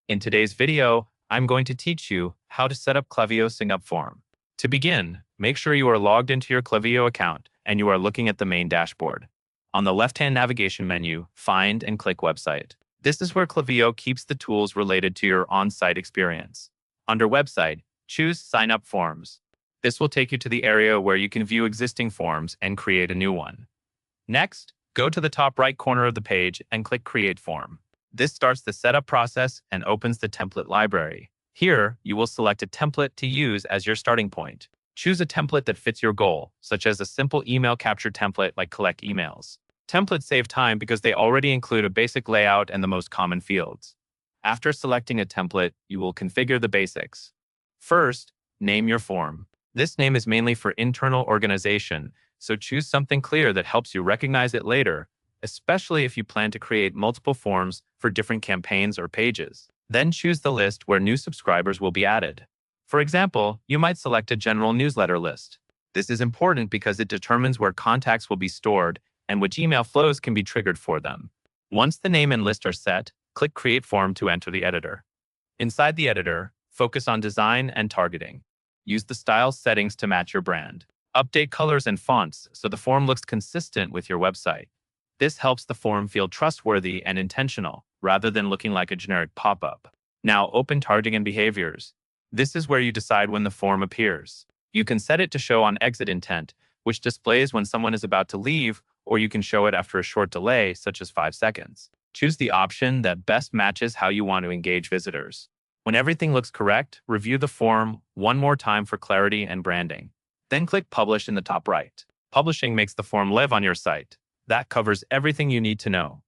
In today's video, I'm going to teach you how to set up Klaviyo Signup form. To begin, make sure you are logged into your Klaviyo account and you are looking at the main dashboard. On the left-hand navigation menu, find and click Website. This is where Klaviyo keeps the tools related to your on-site experience. Under Website, choose Sign Up Forms. This will take you to the area where you can view existing forms and create a new one. Next, go to the top right corner of the page and click Create Form. This starts the setup process and opens the template library. Here, you will select a template to use as your starting point. Choose a template that fits your goal, such as a simple email capture template like Collect Emails. Templates save time because they already include a basic layout and the most common fields. After selecting a template, you will configure the basics. First, name your form. This name is mainly for internal organization, so choose something clear that helps you recognize it later, especially if you plan to create multiple forms for different campaigns or pages. Then choose the list where new subscribers will be added. For example, you might select a general newsletter list. This is important because it determines where contacts will be stored and which email flows can be triggered for them. Once the name and list are set, click Create Form to enter the editor. Inside the editor, focus on design and targeting. Use the style settings to match your brand. Update colors and fonts so the form looks consistent with your website. This helps the form feel trustworthy and intentional, rather than looking like a generic pop-up. Now open targeting and behaviors. This is where you decide when the form appears. You can set it to show on exit intent, which displays when someone is about to leave, or you can show it after a short delay, such as 5 seconds. Choose the option that best matches how you want to engage visitors. When everything looks correct, review the form one more time for clarity and branding. Then click Publish in the top right. Publishing makes the form live on your site. That covers everything you need to know.